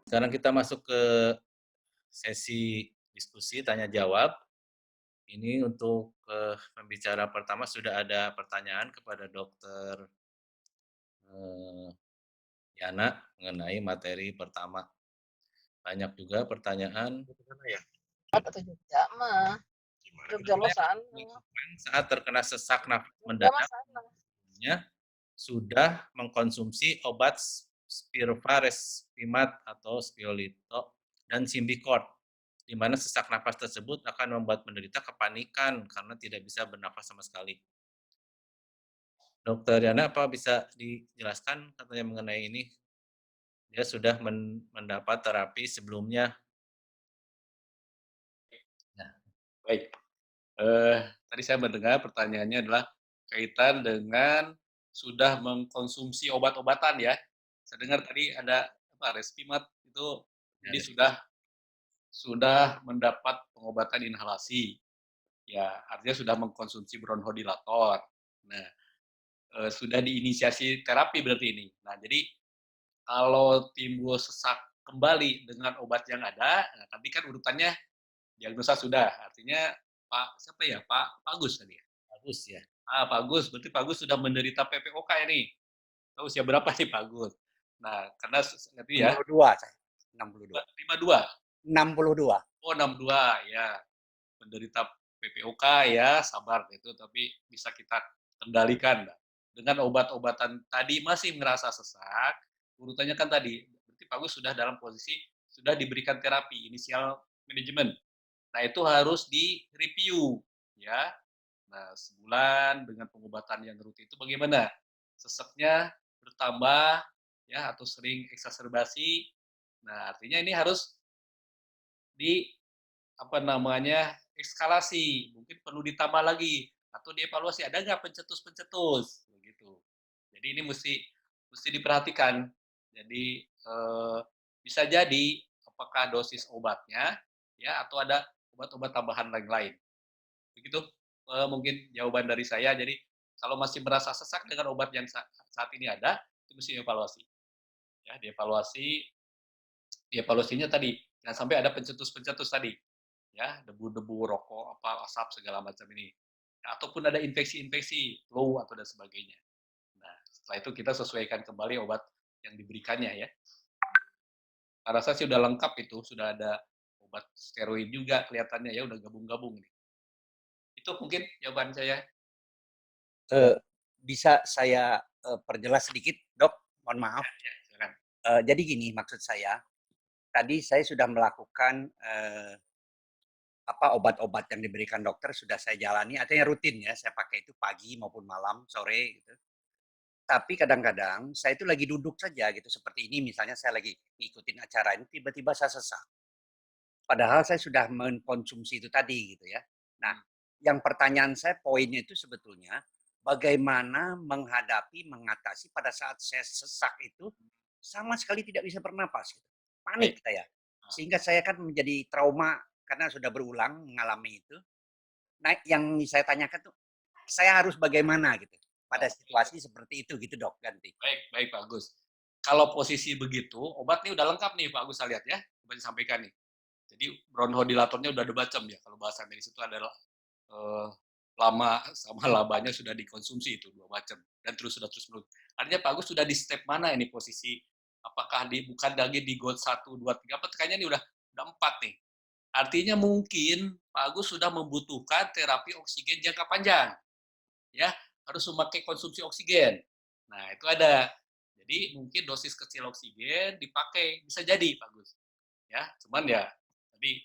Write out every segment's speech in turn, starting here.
Sekarang kita masuk ke sesi diskusi tanya jawab. Ini untuk pembicara pertama sudah ada pertanyaan kepada Dokter Yana mengenai materi pertama. Banyak juga pertanyaan. Ya? Atau Jogja mah. Jogja mah sana. Saat terkena sesak nafas Jogja mah mendadak, sana. sudah mengkonsumsi obat Spirofa, Respimat atau Spiolito dan Symbicort, di mana sesak nafas tersebut akan membuat penderita kepanikan karena tidak bisa bernafas sama sekali. Dokter Yana, apa bisa dijelaskan katanya mengenai ini? Dia sudah mendapat terapi sebelumnya. Nah, baik. Tadi saya mendengar pertanyaannya adalah kaitan dengan sudah mengkonsumsi obat-obatan ya. Saya dengar tadi ada Respimat itu jadi sudah mendapat pengobatan inhalasi. Ya, artinya sudah mengkonsumsi bronchodilator. Nah, sudah diinisiasi terapi berarti ini. Nah, jadi kalau timbul sesak kembali dengan obat yang ada, nah, tapi kan urutannya diagnosa sudah, artinya Pak siapa ya, Pak Agus tadi ya? Bagus ya. Pak Agus, berarti Pak Agus sudah menderita PPOK ini. Tahu usia berapa nih Pak Agus? Nah, karena nanti ya 62 saya. 62. 52. 62. Oh, 62 ya. Menderita PPOK ya, sabar itu tapi bisa kita kendalikan. Dengan obat-obatan tadi masih merasa sesak, urutannya kan tadi, berarti Pak Agus sudah dalam posisi sudah diberikan terapi inisial manajemen. Nah, itu harus di-review ya. Nah, sebulan dengan pengobatan yang rutin itu bagaimana? Seseknya bertambah ya atau sering eksaserbasi. Nah, artinya ini harus di apa namanya? Eskalasi, mungkin perlu ditambah lagi atau dievaluasi ada nggak pencetus-pencetus begitu. Jadi ini mesti diperhatikan. Jadi bisa jadi apakah dosis obatnya ya atau ada obat-obat tambahan lain-lain. Begitu mungkin jawaban dari saya. Jadi kalau masih merasa sesak dengan obat yang saat ini ada, itu mesti dievaluasi. Ya, dievaluasinya tadi jangan sampai ada pencetus-pencetus tadi. Ya, debu-debu rokok, apa asap segala macam ini. Ya, ataupun ada infeksi-infeksi, flu atau dan sebagainya. Nah, setelah itu kita sesuaikan kembali obat yang diberikannya ya. Saya rasa sih udah lengkap itu, sudah ada obat steroid juga kelihatannya ya, udah gabung-gabung nih. Itu mungkin jawaban saya. Bisa saya perjelas sedikit, Dok? Mohon maaf. Ya, silakan. Jadi gini maksud saya, tadi saya sudah melakukan obat-obat yang diberikan dokter sudah saya jalani, artinya rutin ya, saya pakai itu pagi maupun malam, sore gitu. Tapi kadang-kadang saya itu lagi duduk saja gitu, seperti ini misalnya saya lagi ngikutin acara ini, tiba-tiba saya sesak. Padahal saya sudah mengkonsumsi itu tadi gitu ya. Nah, yang pertanyaan saya poinnya itu sebetulnya bagaimana mengatasi pada saat saya sesak itu sama sekali tidak bisa bernapas gitu. Panik Baik. saya. Sehingga saya kan menjadi trauma karena sudah berulang mengalami itu. Nah, yang saya tanyakan tuh saya harus bagaimana gitu pada situasi seperti itu gitu, Dok, ganti. Baik, baik Pak Agus. Kalau posisi begitu, obat nih udah lengkap nih Pak Agus, saya lihat ya, coba disampaikan nih. Jadi bronchodilatornya udah ada bacem ya, kalau bahasa medis itu adalah lama sama labanya sudah dikonsumsi itu 2 macam dan sudah terus menerus. Artinya Pak Agus sudah di step mana ini posisi? Apakah bukan lagi di GOT 1, 2, 3, apa kayaknya ini udah 4 nih. Artinya mungkin Pak Agus sudah membutuhkan terapi oksigen jangka panjang. Ya, harus memakai konsumsi oksigen. Nah, itu ada. Jadi mungkin dosis kecil oksigen dipakai, bisa jadi Pak Gus. Ya, cuman ya tadi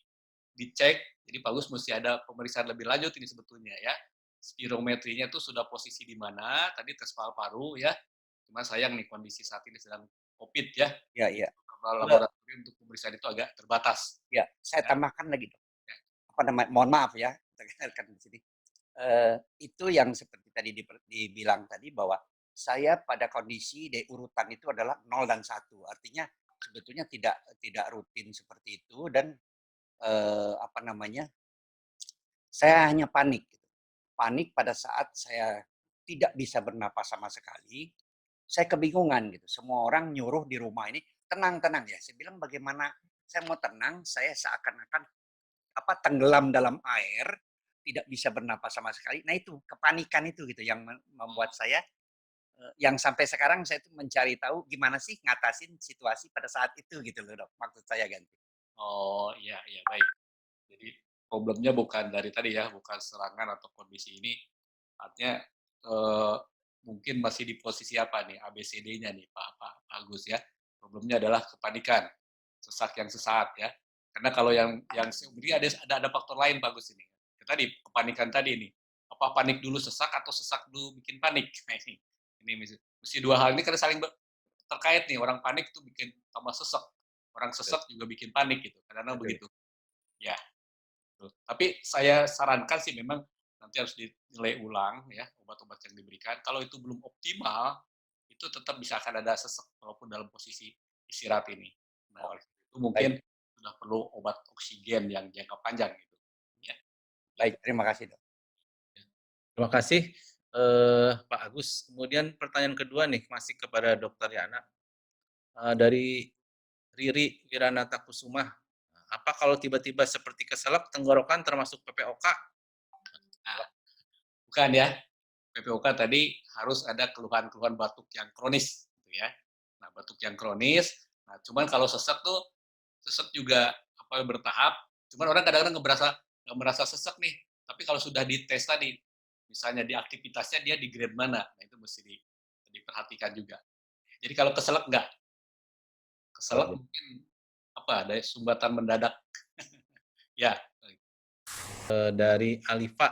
dicek, jadi Pak Gus mesti ada pemeriksaan lebih lanjut ini sebetulnya ya. Spirometrinya itu sudah posisi di mana, tadi tes paru-paru ya. Cuma sayang nih kondisi saat ini sedang COVID ya. Ya, ya. Laboratorium untuk pemeriksaan itu agak terbatas. Ya, saya Ya. tambahkan lagi, Dok. Ya. Mohon maaf ya, tekankan di sini. Itu yang seperti tadi dibilang tadi bahwa saya pada kondisi di urutan itu adalah 0 dan 1. Artinya sebetulnya tidak rutin seperti itu dan saya hanya panik gitu. Panik pada saat saya tidak bisa bernapas sama sekali. Saya kebingungan gitu. Semua orang nyuruh di rumah ini tenang ya. Saya bilang bagaimana saya mau tenang, saya seakan-akan tenggelam dalam air, tidak bisa bernapas sama sekali. Nah itu kepanikan itu gitu yang membuat saya yang sampai sekarang saya tuh mencari tahu gimana sih ngatasin situasi pada saat itu gitu loh, Dok. Maksud saya ganti. Oh, iya iya, baik. Jadi problemnya bukan dari tadi ya, bukan serangan atau kondisi ini, artinya, eee, mungkin masih di posisi apa nih, ABCD-nya nih Pak Agus ya. Problemnya adalah kepanikan, sesak yang sesaat ya. Karena kalau yang sebenarnya ada faktor lain Pak Agus ini. Ya tadi, kepanikan tadi nih, apa panik dulu sesak atau sesak dulu bikin panik? Nah ini mesti 2 hal ini kan saling terkait nih, orang panik tuh bikin tambah sesek, orang sesek juga bikin panik gitu, kadang-kadang Betul. begitu. Ya. Betul. Tapi saya sarankan sih memang nanti harus dinilai ulang ya obat-obat yang diberikan. Kalau itu belum optimal, itu tetap bisa akan ada sesek walaupun dalam posisi istirahat ini. Nah, oleh itu mungkin Baik, sudah perlu obat oksigen yang jangka panjang gitu. Ya, baik. gitu. Terima kasih, Dok. Terima kasih, Pak Agus. Kemudian pertanyaan kedua nih, masih kepada Dokter Yana, dari Riri Wiranata Kusuma. Apa kalau tiba-tiba seperti keselak tenggorokan termasuk PPOK? Nah, bukan ya. PPOK tadi harus ada keluhan-keluhan batuk yang kronis gitu ya. Nah, batuk yang kronis, nah cuman kalau sesek tuh sesek juga bertahap. Cuman orang kadang-kadang nggak merasa sesek nih. Tapi kalau sudah dites tadi, misalnya di aktivitasnya dia di grade mana, nah itu mesti diperhatikan juga. Jadi kalau keselak enggak, Oh, keselak mungkin ada sumbatan mendadak. Ya, dari Alifa,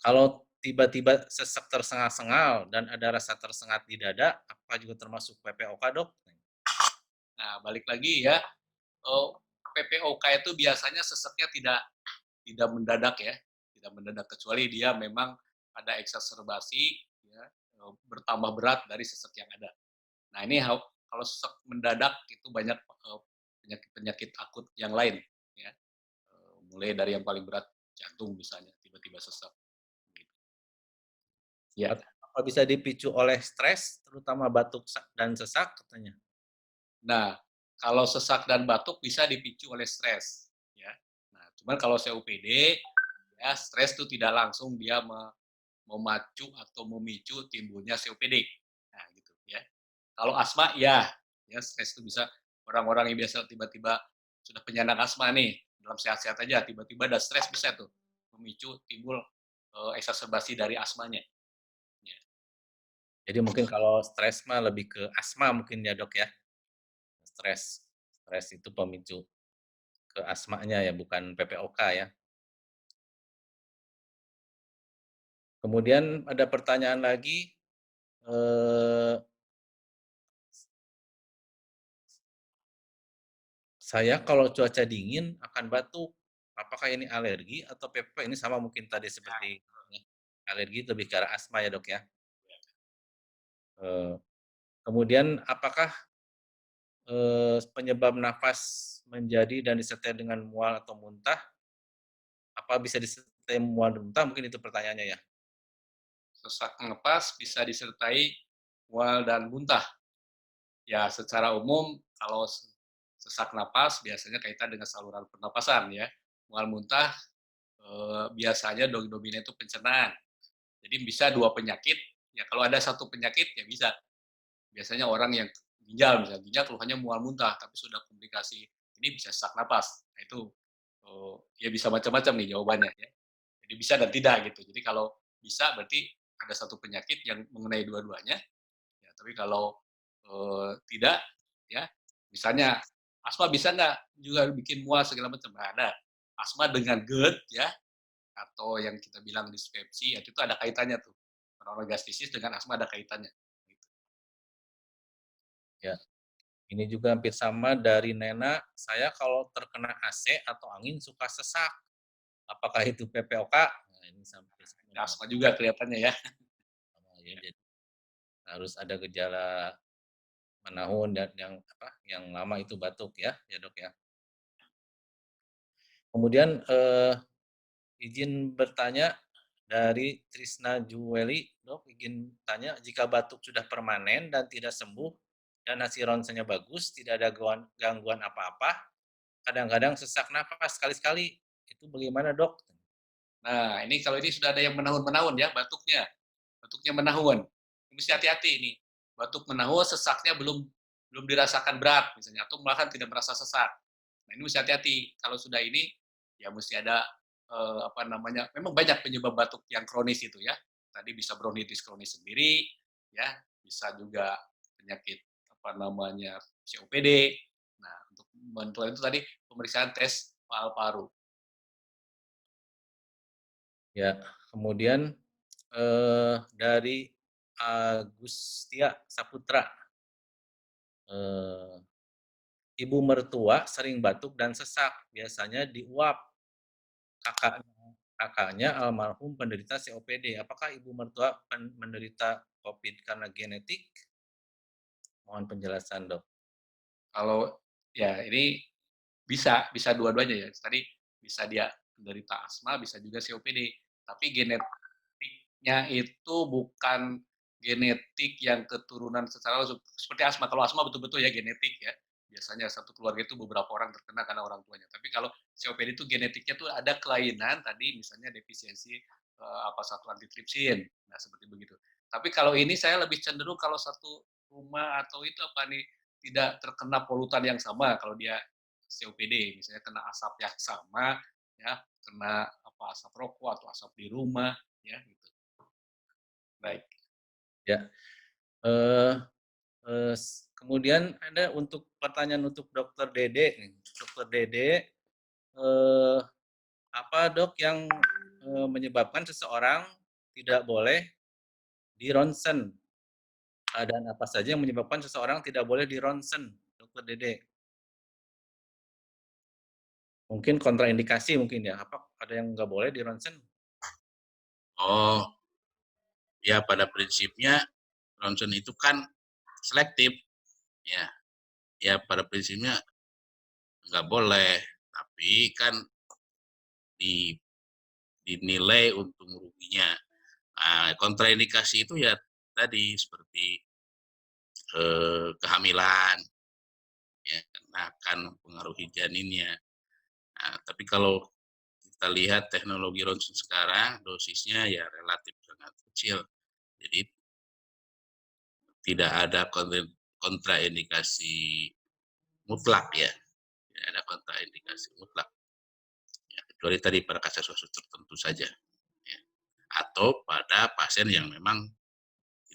kalau tiba-tiba sesak tersengal-sengal dan ada rasa tersengat di dada, apa juga termasuk PPOK, Dok? nah balik lagi ya, PPOK itu biasanya seseknya tidak mendadak ya, tidak mendadak kecuali dia memang ada eksaserbasi ya, bertambah berat dari sesek yang ada. Nah ini kalau sesek mendadak itu banyak penyakit-penyakit akut yang lain ya, mulai dari yang paling berat jantung misalnya tiba-tiba sesek. Gitu. Ya. Apa bisa dipicu oleh stres, terutama batuk dan sesak katanya? Nah kalau sesak dan batuk bisa dipicu oleh stres ya. Nah cuman kalau COPD ya stres itu tidak langsung dia memacu atau memicu timbulnya COPD. Nah, gitu ya. Kalau asma ya stres itu bisa orang-orang yang biasa tiba-tiba sudah penyandang asma nih, dalam sehat-sehat aja tiba-tiba ada stres bisa tuh memicu timbul eksaserbasi dari asmanya. Ya. Jadi mungkin kalau stres mah lebih ke asma mungkin ya, Dok, ya? Stres stres itu pemicu ke asmanya ya, bukan PPOK ya. Kemudian ada pertanyaan lagi, eee, saya kalau cuaca dingin akan batuk, apakah ini alergi atau PPP? Ini sama mungkin tadi seperti alergi lebih ke arah asma ya, Dok, ya? Eee, kemudian apakah, penyebab nafas menjadi dan disertai dengan mual atau muntah, apa bisa disertai mual dan muntah? Mungkin itu pertanyaannya ya? Sesak napas bisa disertai mual dan muntah. Ya, secara umum kalau sesak napas biasanya kaitan dengan saluran pernapasan ya. Mual muntah biasanya dominnya itu pencernaan. Jadi bisa dua penyakit, ya kalau ada satu penyakit ya bisa. Biasanya orang yang ginjal misalnya, ginjal keluhannya mual muntah, tapi sudah komplikasi ini bisa sesak napas. Nah itu ya bisa macam-macam nih jawabannya ya. Jadi bisa dan tidak gitu. Jadi kalau bisa berarti ada satu penyakit yang mengenai dua-duanya. Ya, tapi kalau tidak, ya misalnya asma bisa nggak juga bikin mual segala macam? Nah, ada asma dengan GERD ya atau yang kita bilang dispepsi ya, itu ada kaitannya tuh. Bronkiolitis dengan asma ada kaitannya. Gitu. Ya. Ini juga hampir sama dari Nena, saya kalau terkena AC atau angin suka sesak. Apakah itu PPOK? Nah, ini sampai Asma juga kelihatannya ya. sama ya, jadi harus ada gejala menahun dan yang lama itu batuk ya, ya Dok ya. Kemudian izin bertanya dari Trisna Juweli, Dok, izin tanya jika batuk sudah permanen dan tidak sembuh, dan hasil ronsennya bagus, tidak ada gangguan apa-apa, kadang-kadang sesak nafas sekali-sekali, itu bagaimana dok? Nah, ini kalau ini sudah ada yang menahun-menahun ya, batuknya menahun. Mesti hati-hati ini. Batuk menahun, sesaknya belum belum dirasakan berat misalnya, atau bahkan tidak merasa sesak. Nah, ini mesti hati-hati. Kalau sudah ini, ya mesti ada apa namanya? Memang banyak penyebab batuk yang kronis itu ya. Tadi bisa bronkitis kronis sendiri, ya, bisa juga penyakit apa namanya COPD. Nah, untuk menentukan itu tadi pemeriksaan tes paru-paru. Ya, kemudian dari Agustia Saputra, eh, ibu mertua sering batuk dan sesak, biasanya diuap. Kakaknya almarhum penderita COPD. Apakah ibu mertua menderita COVID karena genetik? Mohon penjelasan dok. Kalau ya ini bisa dua-duanya ya. Tadi bisa dia menderita asma, bisa juga COPD. Tapi genetiknya itu bukan genetik yang keturunan secara langsung. Seperti asma. Kalau asma betul-betul ya genetik ya. Biasanya satu keluarga itu beberapa orang terkena karena orang tuanya. Tapi kalau COPD itu genetiknya tuh ada kelainan tadi misalnya defisiensi apa satu antitripsin. Nah, seperti begitu. Tapi kalau ini saya lebih cenderung kalau satu rumah atau itu apa nih tidak terkena polutan yang sama kalau dia COPD, misalnya kena asap yang sama, ya, kena apa asap rokok atau asap di rumah, ya, gitu. Baik. Ya. Kemudian ada untuk pertanyaan untuk Dokter Dede nih. Dokter Dede, eh, apa dok yang menyebabkan seseorang tidak boleh di ronsen? Dan apa saja yang menyebabkan seseorang tidak boleh di ronsen, Dokter Dede? Mungkin kontraindikasi mungkin ya. Apa ada yang nggak boleh di ronsen? Oh, ya pada prinsipnya ronsen itu kan selektif, ya. Ya pada prinsipnya nggak boleh, tapi kan di, dinilai untung ruginya. Nah, kontraindikasi itu ya tadi seperti kehamilan, ya karena akan mempengaruhi janinnya. Nah, tapi kalau kita lihat teknologi ronsen sekarang dosisnya ya relatif sangat kecil, jadi tidak ada kontraindikasi mutlak ya, tidak ada kontraindikasi mutlak. Ya, kecuali tadi pada kasus-kasus tertentu saja. Ya. Atau pada pasien yang memang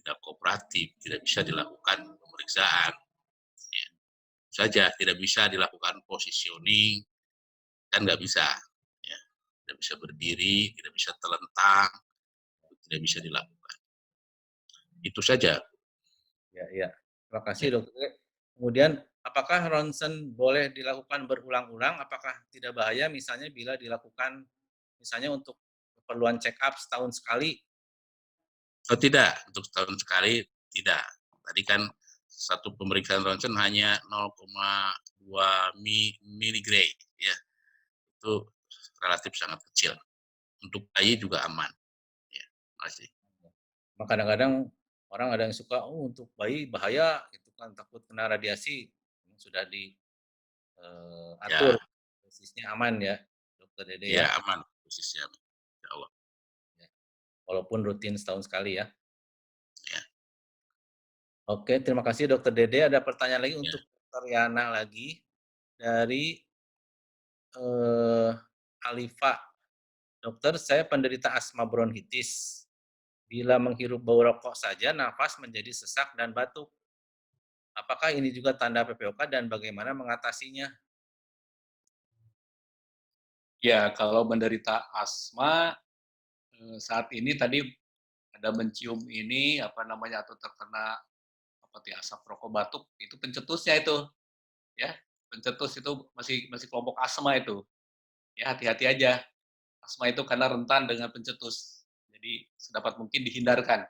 tidak kooperatif, tidak bisa dilakukan pemeriksaan. Ya. Saja tidak bisa dilakukan positioning, kan nggak bisa. Ya. Tidak bisa berdiri, tidak bisa telentang, tidak bisa dilakukan. Itu saja. Ya, ya. Terima kasih Ya. dokter. Kemudian, apakah ronsen boleh dilakukan berulang-ulang? Apakah tidak bahaya misalnya bila dilakukan misalnya untuk keperluan check up setahun sekali? Oh tidak, untuk setahun sekali tidak. Tadi kan satu pemeriksaan ronsen hanya 0,2 miligray, ya. Itu relatif sangat kecil. Untuk bayi juga aman. Ya, masih. Kadang-kadang orang ada yang suka, oh untuk bayi bahaya, gitu kan takut kena radiasi. Sudah diatur, Ya, dosisnya aman ya, dokter Dede ya ya. aman posisinya. Ya Allah. Ya. Walaupun rutin setahun sekali ya. Ya, Oke, terima kasih dokter Dede. Ada pertanyaan lagi ya. untuk dokter Yana lagi dari Alifa. Dokter, saya penderita asma bronkitis. Bila menghirup bau rokok saja, nafas menjadi sesak dan batuk. Apakah ini juga tanda PPOK dan bagaimana mengatasinya? Ya, kalau menderita asma, saat ini tadi ada mencium ini, apa namanya, atau terkena apa tuh, asap rokok batuk, itu pencetusnya itu, ya. Pencetus itu masih masih kelompok asma itu. Ya, hati-hati aja. Asma itu karena rentan dengan pencetus. Jadi, sedapat mungkin dihindarkan.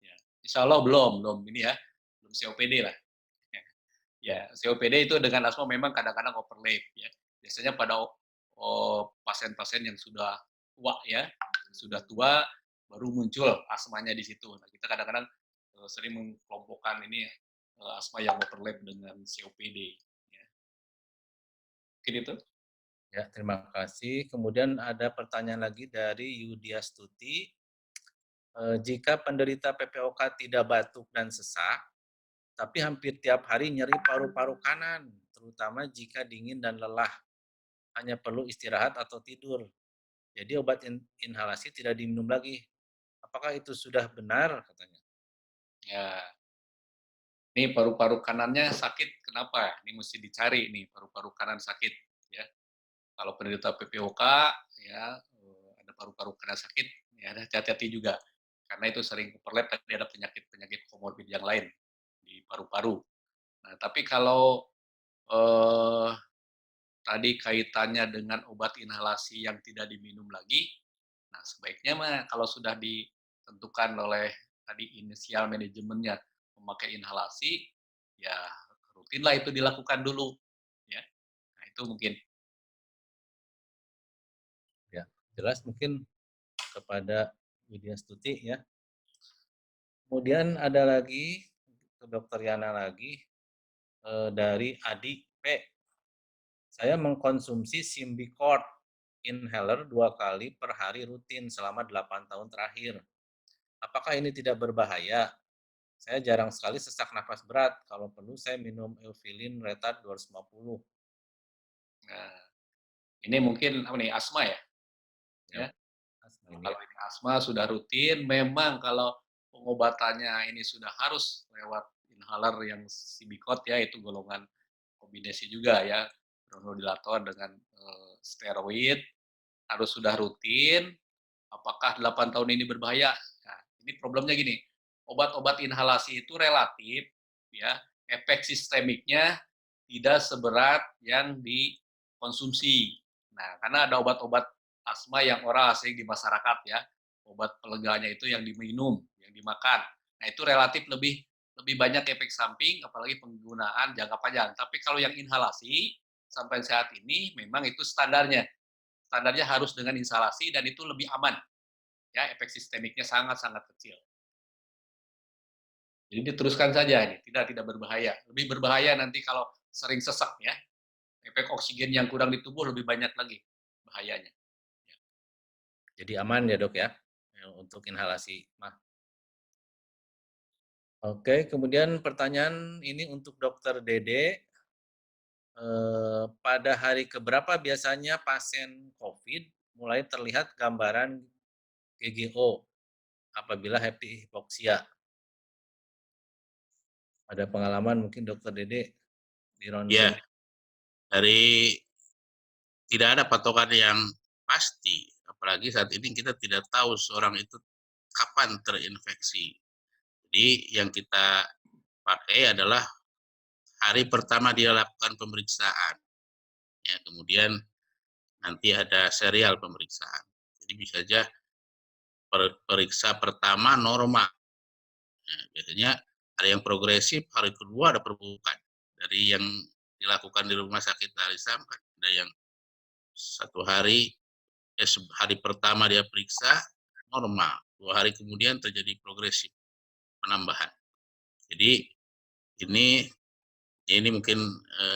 Ya. Insya Allah belum ini ya, belum COPD lah. Ya, COPD itu dengan asma memang kadang-kadang overlap ya. Biasanya pada pasien-pasien yang sudah tua ya, sudah tua baru muncul asmanya di situ. Nah, kita kadang-kadang sering mengkelompokkan ini asma yang overlap dengan COPD. Ya. Mungkin itu. Ya, terima kasih. Kemudian ada pertanyaan lagi dari Yudia Stuti. Jika penderita PPOK tidak batuk dan sesak, tapi hampir tiap hari nyeri paru-paru kanan, terutama jika dingin dan lelah, hanya perlu istirahat atau tidur. Jadi obat inhalasi tidak diminum lagi. Apakah itu sudah benar katanya? Ya, ini paru-paru kanannya sakit, kenapa? Ini mesti dicari nih, paru-paru kanan sakit. Ya, kalau penderita PPOK, ya ada paru-paru kanan sakit, ya hati-hati juga, karena itu sering overlap tadi ada penyakit-penyakit komorbid yang lain di paru-paru. Nah, tapi kalau tadi kaitannya dengan obat inhalasi yang tidak diminum lagi, nah sebaiknya mah kalau sudah ditentukan oleh tadi inisial manajemennya memakai inhalasi, ya rutinlah itu dilakukan dulu, ya. Nah itu mungkin. Ya, jelas mungkin kepada Widya Stuti ya. Kemudian ada lagi ke Dokter Yana lagi dari Adi P. Saya mengkonsumsi Symbicort inhaler 2 kali per hari rutin selama 8 tahun terakhir. Apakah ini tidak berbahaya? Saya jarang sekali sesak nafas berat. Kalau perlu saya minum Eufilin Retard 250. Nah, ini mungkin apa nih, asma ya? Ya, Ya. ini Kalau ya. ini asma sudah rutin, memang kalau pengobatannya ini sudah harus lewat inhaler yang Symbicort ya, itu golongan kombinasi juga ya, bronchodilator dengan steroid, harus sudah rutin. Apakah 8 tahun ini berbahaya? Nah, ini problemnya gini, obat-obat inhalasi itu relatif, ya, efek sistemiknya tidak seberat yang dikonsumsi. Nah, karena ada obat-obat asma yang oral asing di masyarakat ya, obat peleganya itu yang diminum, yang dimakan. Nah, itu relatif lebih lebih banyak efek samping, apalagi penggunaan jangka panjang. Tapi kalau yang inhalasi, sampai saat ini memang itu standarnya. Standarnya harus dengan inhalasi dan itu lebih aman. Ya, efek sistemiknya sangat-sangat kecil. Jadi diteruskan saja ini, tidak berbahaya. Lebih berbahaya nanti kalau sering sesak ya. Efek oksigen yang kurang di tubuh lebih banyak lagi bahayanya. Jadi aman ya dok ya untuk inhalasi. Nah, oke, kemudian pertanyaan ini untuk Dokter Dede. Pada hari keberapa biasanya pasien COVID mulai terlihat gambaran GGO apabila happy hipoksia? Ada pengalaman mungkin Dokter Dede di Ya, ronsen? dari tidak ada patokan yang pasti, apalagi saat ini kita tidak tahu seorang itu kapan terinfeksi. Jadi yang kita pakai adalah hari pertama dia lakukan pemeriksaan. Ya, kemudian nanti ada serial pemeriksaan. Jadi bisa saja periksa pertama normal. Nah, biasanya ada yang progresif, hari kedua ada perburukan. Dari yang dilakukan di rumah sakit Alisam, ada yang satu hari, hari pertama dia periksa normal, 2 hari kemudian terjadi progresif penambahan. Jadi ini mungkin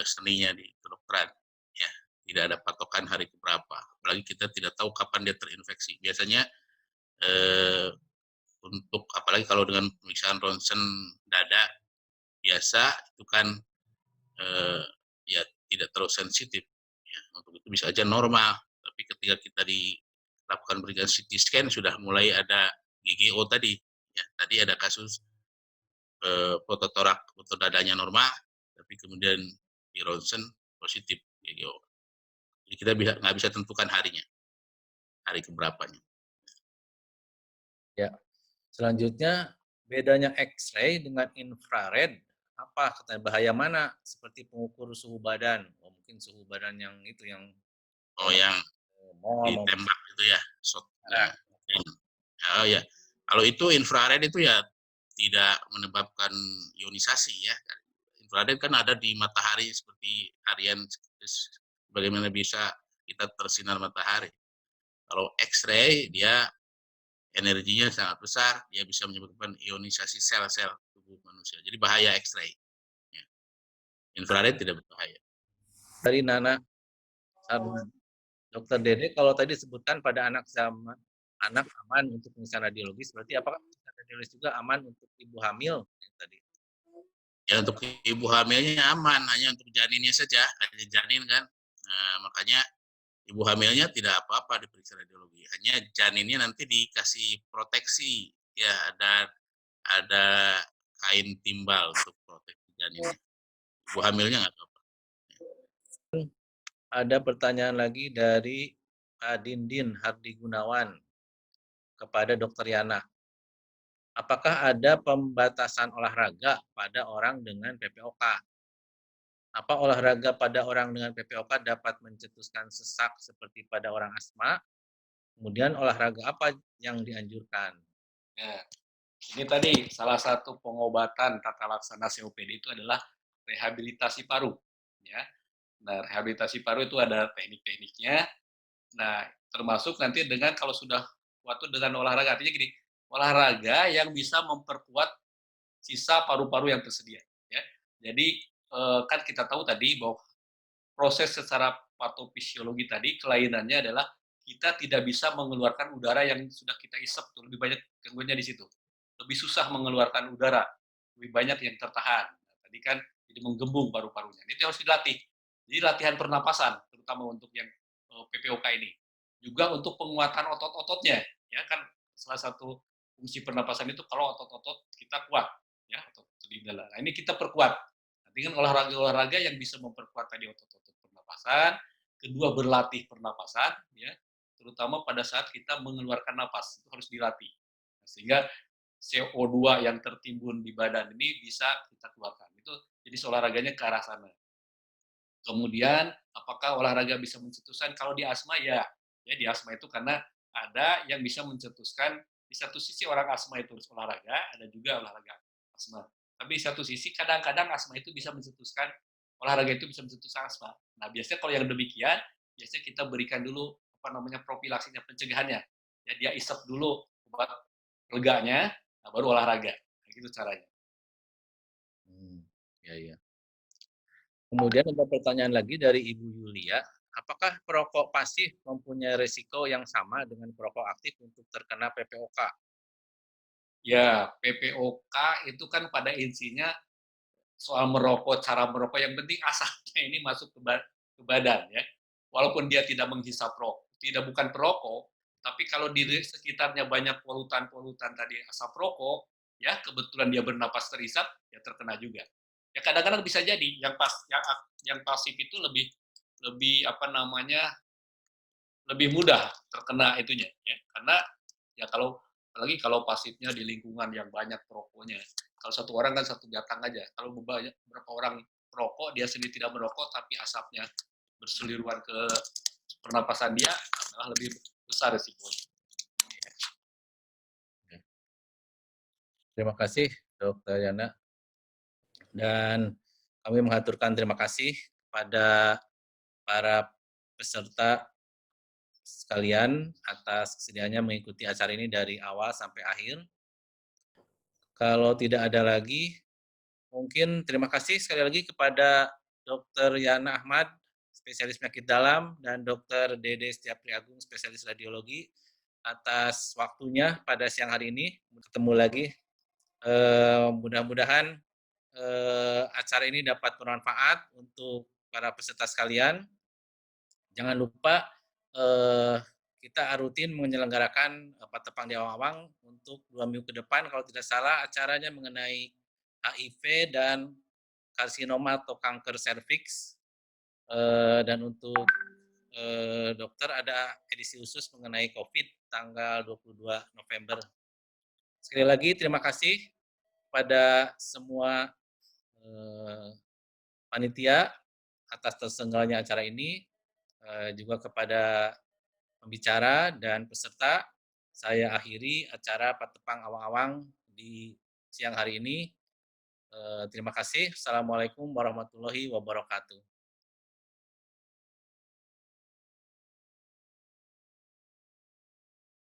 seninya di kedokteran, ya tidak ada patokan hari keberapa. Apalagi kita tidak tahu kapan dia terinfeksi. Biasanya untuk apalagi kalau dengan pemeriksaan ronsen dada biasa itu kan ya tidak terlalu sensitif. Ya, untuk itu bisa aja normal. Tapi ketika kita dilakukan pemeriksaan CT scan sudah mulai ada GGO tadi. Ya, tadi ada kasus foto dadanya normal, tapi kemudian di ronsen positif GGO. Jadi kita nggak bisa tentukan harinya, hari keberapanya. Ya. Selanjutnya bedanya X-ray dengan infrared apa? Katanya bahaya mana? Seperti pengukur suhu badan. Oh, mungkin suhu badan yang itu yang Oh, yang mall mau ditembak itu ya, shotnya. nah, Oh ya, kalau itu infrared itu ya tidak menyebabkan ionisasi ya. Infrared kan ada di matahari seperti harian, bagaimana bisa kita tersinar matahari. Kalau X-ray dia energinya sangat besar, dia bisa menyebabkan ionisasi sel-sel tubuh manusia. Jadi bahaya X-ray. Infrared tidak berbahaya. Dari Nana, Dokter Dede, kalau tadi disebutkan pada anak aman untuk pemeriksaan radiologis, berarti apakah pemeriksaan radiologis juga aman untuk ibu hamil tadi? Ya untuk ibu hamilnya aman, hanya untuk janinnya saja, hanya janin kan. Nah, makanya ibu hamilnya tidak apa-apa diperiksa radiologi, hanya janinnya nanti dikasih proteksi, ya ada kain timbal untuk proteksi janinnya. Ibu hamilnya nggak apa-apa. Ada pertanyaan lagi dari Pak Dindin Hardi Gunawan kepada Dokter Yana. Apakah ada pembatasan olahraga pada orang dengan PPOK? Apa olahraga pada orang dengan PPOK dapat mencetuskan sesak seperti pada orang asma? Kemudian olahraga apa yang dianjurkan? Ya, ini tadi salah satu pengobatan tata laksana COPD itu adalah rehabilitasi paru. Ya, nah rehabilitasi paru itu ada teknik-tekniknya. Nah, termasuk nanti dengan kalau sudah waktu dengan olahraga, artinya gini, olahraga yang bisa memperkuat sisa paru-paru yang tersedia. Ya, jadi kan kita tahu tadi bahwa proses secara patofisiologi tadi kelainannya adalah kita tidak bisa mengeluarkan udara yang sudah kita isap tuh, lebih banyak gangguannya di situ. Lebih susah mengeluarkan udara, lebih banyak yang tertahan. Nah, tadi kan jadi menggembung paru-parunya. Itu harus dilatih. Jadi latihan pernapasan, terutama untuk yang PPOK ini. Juga untuk penguatan otot-ototnya, ya kan salah satu fungsi pernapasan itu kalau otot-otot kita kuat, ya otot di dalam. Nah, ini kita perkuat. Nanti kan olahraga-olahraga yang bisa memperkuat tadi otot-otot pernapasan, kedua berlatih pernapasan, ya, terutama pada saat kita mengeluarkan napas itu harus dilatih. Sehingga CO2 yang tertimbun di badan ini bisa kita keluarkan. Itu jadi olahraganya ke arah sana. Kemudian apakah olahraga bisa mencetuskan? Kalau di asma ya di asma itu karena ada yang bisa mencetuskan di satu sisi orang asma itu harus olahraga, ada juga olahraga asma. Tapi di satu sisi kadang-kadang asma itu bisa mencetuskan olahraga itu bisa mencetuskan asma. Nah, biasanya kalau yang demikian, biasanya kita berikan dulu apa namanya profilaksinya, pencegahannya. Ya, dia isap dulu obat leganya, nah baru olahraga. Nah, gitu caranya. Ya, ya. Kemudian ada pertanyaan lagi dari Ibu Yulia, apakah perokok pasif mempunyai risiko yang sama dengan perokok aktif untuk terkena PPOK? Ya, PPOK itu kan pada intinya soal merokok, cara merokok, yang penting asapnya ini masuk ke badan ya. Walaupun dia tidak menghisap rokok, bukan perokok, tapi kalau di sekitarnya banyak polutan-polutan tadi asap rokok, ya kebetulan dia bernapas terhisap, ya terkena juga. Ya kadang-kadang bisa jadi yang pasif itu lebih lebih apa namanya lebih mudah terkena itunya ya, karena ya kalau apalagi kalau pasifnya di lingkungan yang banyak perokoknya. Kalau satu orang kan satu batang aja. Kalau beberapa orang perokok, dia sendiri tidak merokok, tapi asapnya berseliweran ke pernapasan dia, malah lebih besar risikonya. Terima kasih, Dr. Yana. Dan kami mengaturkan terima kasih kepada para peserta sekalian atas kesediaannya mengikuti acara ini dari awal sampai akhir. Kalau tidak ada lagi, mungkin terima kasih sekali lagi kepada Dr. Yana Ahmad, spesialis penyakit dalam, dan Dr. Dede Setiapri Agung, spesialis radiologi, atas waktunya pada siang hari ini. Ketemu lagi. Mudah-mudahan acara ini dapat bermanfaat untuk para peserta sekalian. Jangan lupa kita rutin menyelenggarakan Patepang di Awang-Awang untuk 2 minggu ke depan. Kalau tidak salah acaranya mengenai HIV dan karsinoma atau kanker serviks. Dan untuk dokter ada edisi khusus mengenai COVID tanggal 22 November. Sekali lagi terima kasih pada semua panitia atas terselenggaranya acara ini, juga kepada pembicara dan peserta. Saya akhiri acara Patepang Awang-Awang di siang hari ini. Terima kasih. Assalamualaikum warahmatullahi wabarakatuh.